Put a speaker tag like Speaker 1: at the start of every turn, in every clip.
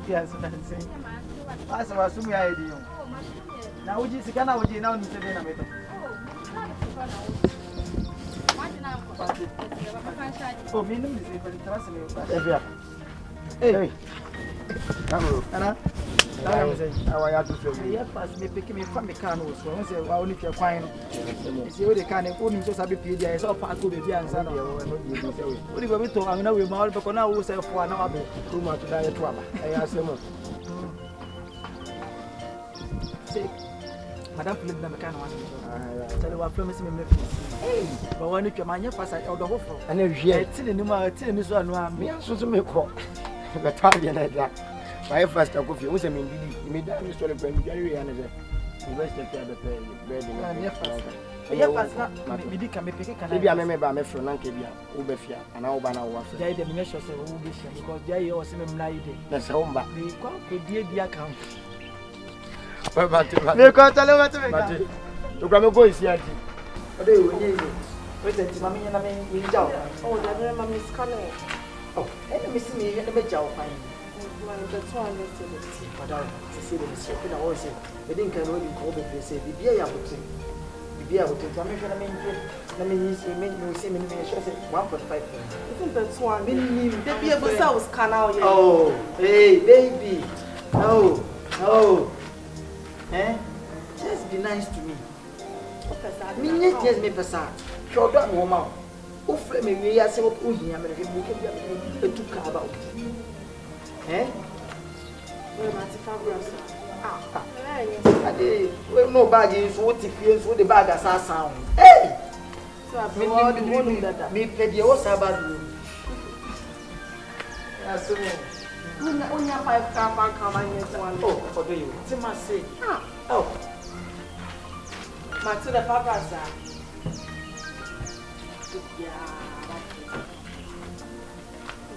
Speaker 1: Yes, I assume I do. Now, would you see can I would you know to be a bit? Oh, minimum is even trust Hey, come on. How are you? Yes, pass me picking me from the canoe. So I say, I only feel fine. See what they can. Only so sabi PJ. I saw Park go be and son. What do you go to? I know we mal because now we say for now. Too much to die trouble. I ask him. Say, Madam Philip na mekano wan. Tell you what promise me. Hey, but when you man, you pass out the whole. And if you tell him, I tell him so no am. Me so to make call. The target like that. My first talk of you was a mean, you made that story when you are another. You rest the bread and your first. Maybe can make a maybe I remember my friend Ankebia, Ubefia, and Albana was there. The measures of Ubisha because there you was in a that's home back. We call the account. But you can't tell you what to make. To come go is yet. What do you need? Wait a mammy and I mean, we job. Oh, the mammy is coming. Oh, and miss me in the job. That's why I but I see the mistake. I always say, we didn't can really call the place. Be able to be able to tell me. Let me use you see me 1.5. I think that's one. The be able to sell canal. Oh, hey, baby. No. Eh? Just be nice to me. Me, just me, Passa. Show that woman. Who flame me? We are so good. We can be a car about. Eh? Well, well, no bag is what it feels with the bag as I sound. Hey! So I me play the old Sabbath. Yes, only a 5 car come and yes, one. Oh, for you. It's my say. Oh, Matilda Papa, yeah.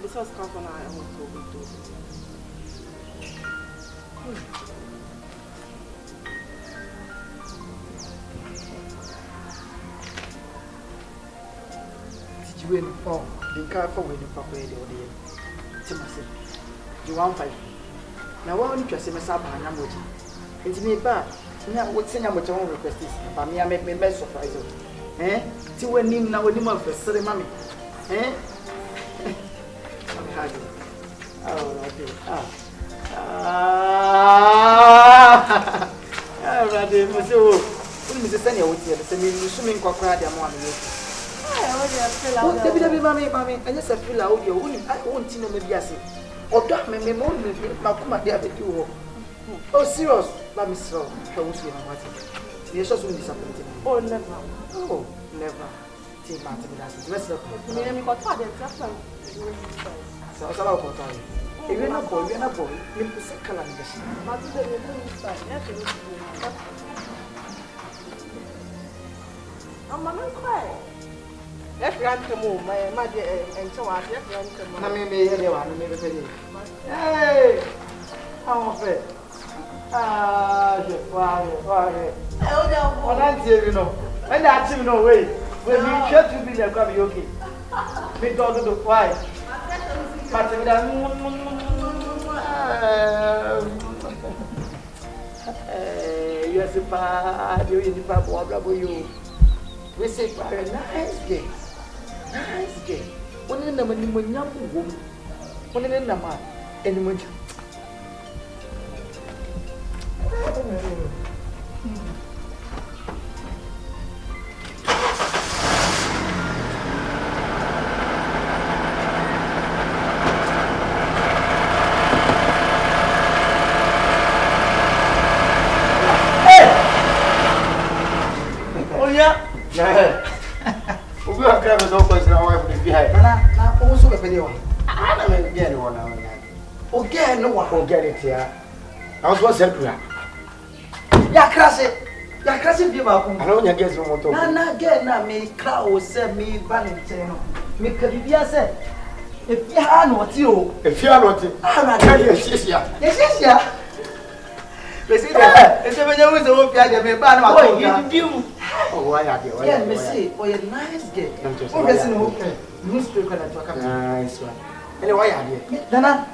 Speaker 1: The sauce comes on. I want to go to. Did you win for the car for winning Papa? Timothy, you want 5. Now, why don't you say, Miss Abba and Namuji? It's me back. Now, what's in your own request? But me, I make me best surprise. Eh? Till when him now with him of a mommy. Eh? Oh, okay. Rather, Monsieur, Mrs. Sanya would say the same swimming cock ride a morning. Mammy, and yes, I feel out your wound. I won't see no mediasi. Or dark me, Makuma, dear, but you. Oh, serious, but Miss Rowe, I won't see my mother. You're so disappointed. Oh, never. Oh, never. Take Martin, that's the rest of the so I saw about time. If you're not boy, you put a color in the sea. I'm not quiet. Let's run to move my dear and so on. Let's run to move. I may be anyone, maybe. Hey! How of it? Why? Oh, that's you know. And that's you know, way. When you try to be there, come okay. We don't do the quiet. But you are the bad, you in the bad, you. We say, nice game. One in the young woman, one in the man, and when we are grabbing no question. I want to be behind. Now, also a video. I don't get one. Oh, get no one. Oh, get it here. I was what's that? Yeah, crash it. Yeah, crash it. I don't get some more. Now, get now, me crowd said me Valentino. Me Caribbean said, if you are not you, I'm not yes, yeah. They say that. It's a video with the whole guy. They ban my you. Oh, why are you? Yeah, me see. Oh, you're nice girl. Oh, yes, no. Okay. Newspaper that you come. Nice one. Anyway, why are you? Nana.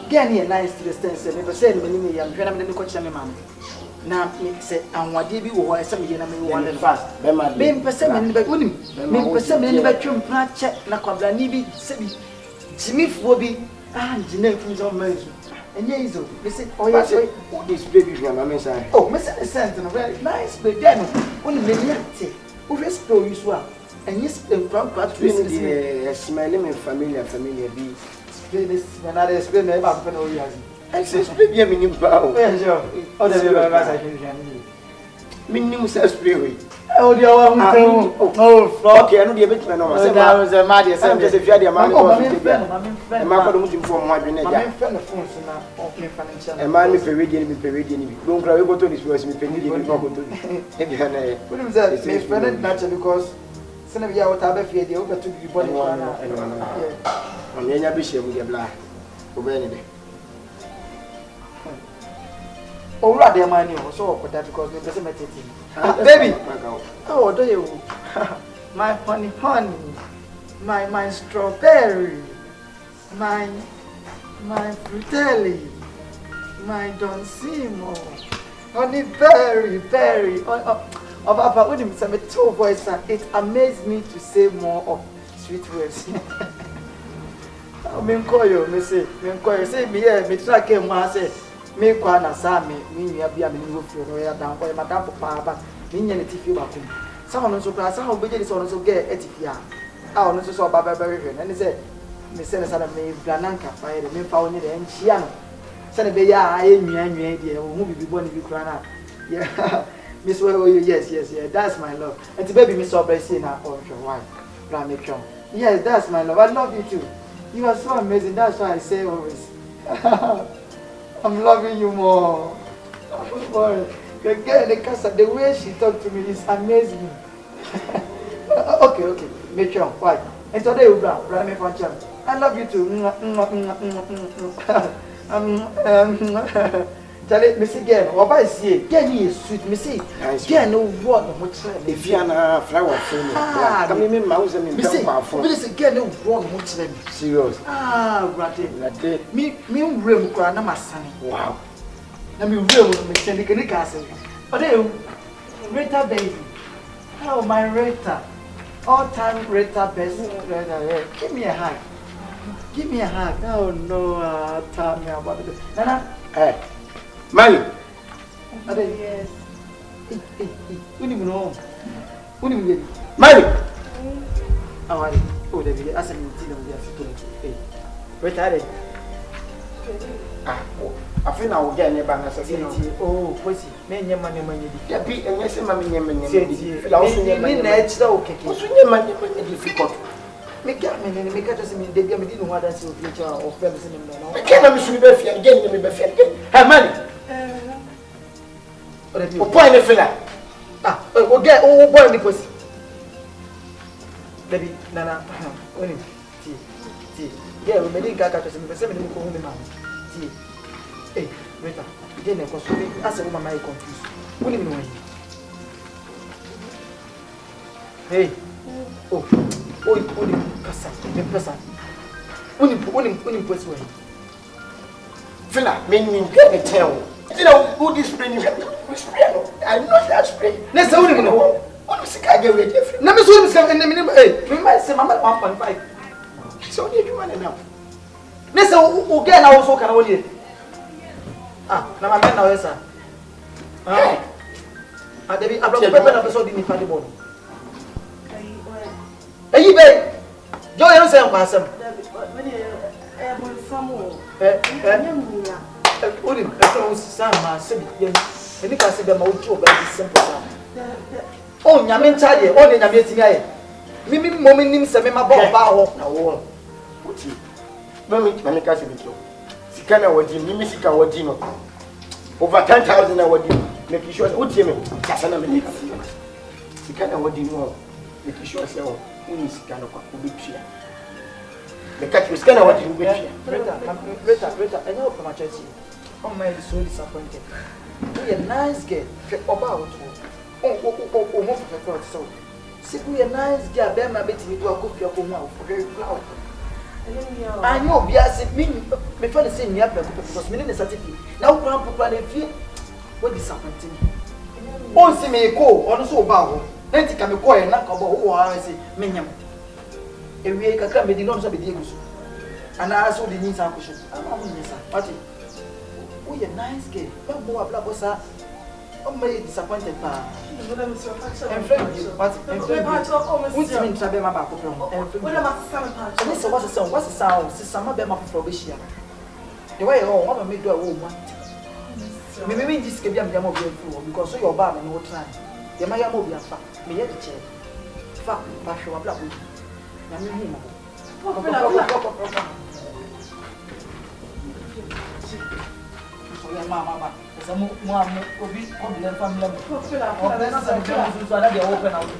Speaker 1: Get here nice to the stance, and never said me, I'm trying to coach me, ma'am. Now, say, and what did you want some year? I mean, one fast. Being perceiving the women, being perceiving the bedroom, plant check, Nakabla, Nibi, Sebi, Smith will be, Jeanette from some mercy. And yes, they said, oh, yes, this baby from my side. Oh, Mr. Santon, very nice, but then, only Meniate, who restore you swap, and yes, the front part, smelling and familiar be. This when I explain about Penoria. I say, split your minimum power. Oh, the minimum says, spray. Oh, the oh, okay, I know the bit when I was a mad, yes, I'm just a fair amount of money from my and man, if you don't cry, go to this person, if you need to go because some of you out of the over to be born and then I wish you would get black over anything. Oh, rather, my name was so for that because we doesn't matter. Baby, oh, do you? My honey, my strawberry, my fruitelli, my Don Simo, honey, berry. Oh, Papa, when you say two voices, it amazed me to say more of sweet words. Me call you, me say me here, me try came one say me kwa na sa me ya bia me go fio no ya dan kwa madam papa me nya ne tifi ba ko sa hono so kra sa ho beje so hono so get etifi a hono so ba very hwe na say me say na sa na me grananka fa ye me fa woni de enchia no say na be ya aye nwan de ho bibi bo ni bi kra na yeah Miss well yes that's my love and baby me so bless na on your wife bra me twom yes that's my love I love you too. You are so amazing. That's why I say always, I'm loving you more. Boy, the way she talked to me is amazing. Okay. Make sure. Why? And today you bring me for jam. I love you too. Tell it, Missy again. What I see? Get me sweet, Missy. Get no what much. If you are a flower, come in, mouse and Missy. Missy, get no wrong much. Serious. Ratty. Me, room, grandma, my son. Wow. Let me room, Miss Jenny Castle. Oh, they Rita baby. Oh, my Rita. All time Rita best. Give me a hug. Give me a hug. Oh, no, tell me about it. Nana, hey. Mali. Yes. Uni muno. Mali. Awari. Oh, David, asa minti na mdia sikuni. Wait, are. I feel now get ne ba na say. Oh, posi. Me nyema ne manye di. Ya bi enye se ma me nyema ne. La osu nyema. Ni na echi da okeke. Osu nyema ne difficult. Me ga just me dey me di no wa da se o future of family se me no. Me ke na me sunu be fia, get me be fia. Ha Mali. O boy ne fela. O get o boy ni posi. Baby, nana, oni. Ti. Yeah, we made kaka to se me pese me ni ko hu me ma. Ti. Eh, Rita. Dey na ko so me asa wo mama e confuse. Woni me no yi. Hey. Oh. Oi, kasa. Me pesa. Woni posi we. Fela, me ni get the tell. You know who this spray you have? I know that spray. Let's say we know. What is get away different? Na me so me say na me eh, me might say mama 1.5. So you do man now. Let's say o get na so can only. Na mama na we sa. Debi ablo pepe na so di ni fa di bono. Eyi be. Jo you say am kwasem. Odim, sama sebi yen. Eni ka sebe ma ojo ba di simple sa. O nyame ntaade, o ne nyame etimi aye. Mi mo nim se me ma ba ba ho na wo. Oti. Ba mi ka sebe to. Sika na wodi, mi sika wodi no. Over 10,000 na wodi. Make sure oti me. Kasa na me ka. Sika na wodi no. Make sure say o uni sika no kwa obetwa. The catch was kind of what you wish. Rita, I know from my church. Oh, my, so disappointed. We a nice girl. About so. See, we a nice girl. Bear my baby to a cook your home out. Very proud. I know biase me fa say me apɛ because me ne certificate na wo kwan pokwa na fie what disappointing on see me ko ono so ba ho na ntika me ko e na ka bo wo wa say me nyam ewie kakra me di no so be di egusu ana so di nyinsa ko so ama mo nyinsa pati wo ye nice girl ba bo abla bo sa o me disappointed pa en friend you pati en friend what you mean sabe ma ba ko pro en friend what's the sound sisama be ma pro be shia the way oh wa me do a wo ma me just ke bia me mo be fu because so your ba me no try ye ma ya mo bia fa me ye di che fa ba hwe wa bla bo na me hu mo mama samo mo obi problem family mo o be na say mo so na dey open out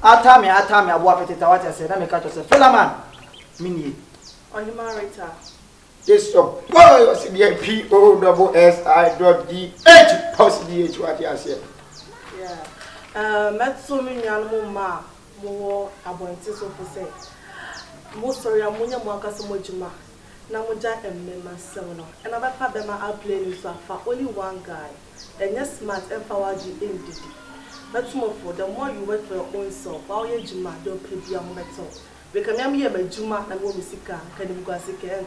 Speaker 1: Atami abo apetita what I said na me catch yourself Philaman mini
Speaker 2: on the marita
Speaker 3: yes so why you see the POSSIDH POSDH what you say
Speaker 2: yeah metso me nyan mo ma mo abonti so for say mo sorry amunya mo akasa mo juma na mo ja emme masem no and abafa be ma play ni so afa only one guy and yes smart and fawaji ndidi. But for the more you work for your own self, while you're Juma, don't pay your metal. Because I'm here by Juma and what we see can you go see can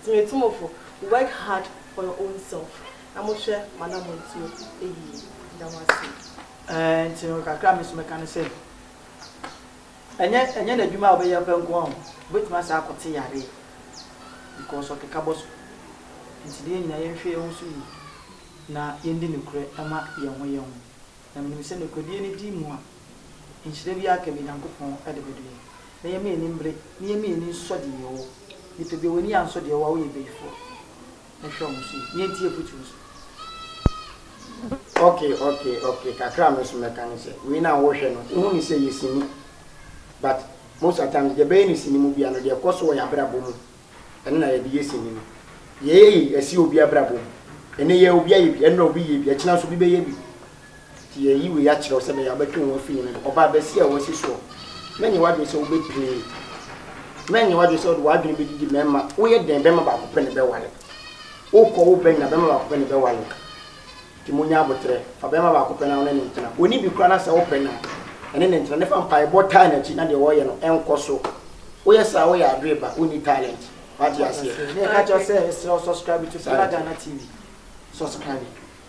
Speaker 2: to me tomorrow work hard for your own self. I'm not sure Madam wants to
Speaker 1: and you know kakra me so me kan say enya na Juma obe ya penko on but ma sa akote yare because of the cabos nti na yenhwe ehun so yi na yendi ne kure ama yenho na me se no kodie ni di mu a nhyire bi aka bi Nyankopon ade bedu na ye me ni mbre na ye me ni so de ye wo ni pe be woni an so de ye wo ye beifo na hwe mo so ni entie futu so
Speaker 3: okay kakra me so mekan say we na wo hwe no hu ni say yesini but most of the times the be ni sini mu bia no de koso wo ya brabo mu en na ye de yesini no ye esi obi abrabo ene ye obi aye bi en na obi ye bi akina so bi be ye bi ye yi we ya kire se me ya betwe won fi ni oba ba si a wo si so menye wadwe se wo be pie menye wadwe se wo wadwe be didi memma wo ye den be ma ba ko pe ne be wale wo ko wo be na be ma ba ko pe ne be wale ti munya abotre fa be ma ba ko pe na wona ni ntina oni bi kura na se wo pe na ene ne ntina ne fa mpa e bota na chi na de wo ye no enko so wo ye sa wo ya adwe ba wo ni talent what you say
Speaker 1: ne ka cho say subscribe to Ghana TV subscribe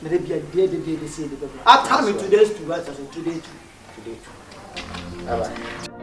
Speaker 1: na de bia de say de be
Speaker 3: atami today to what I say today bye bye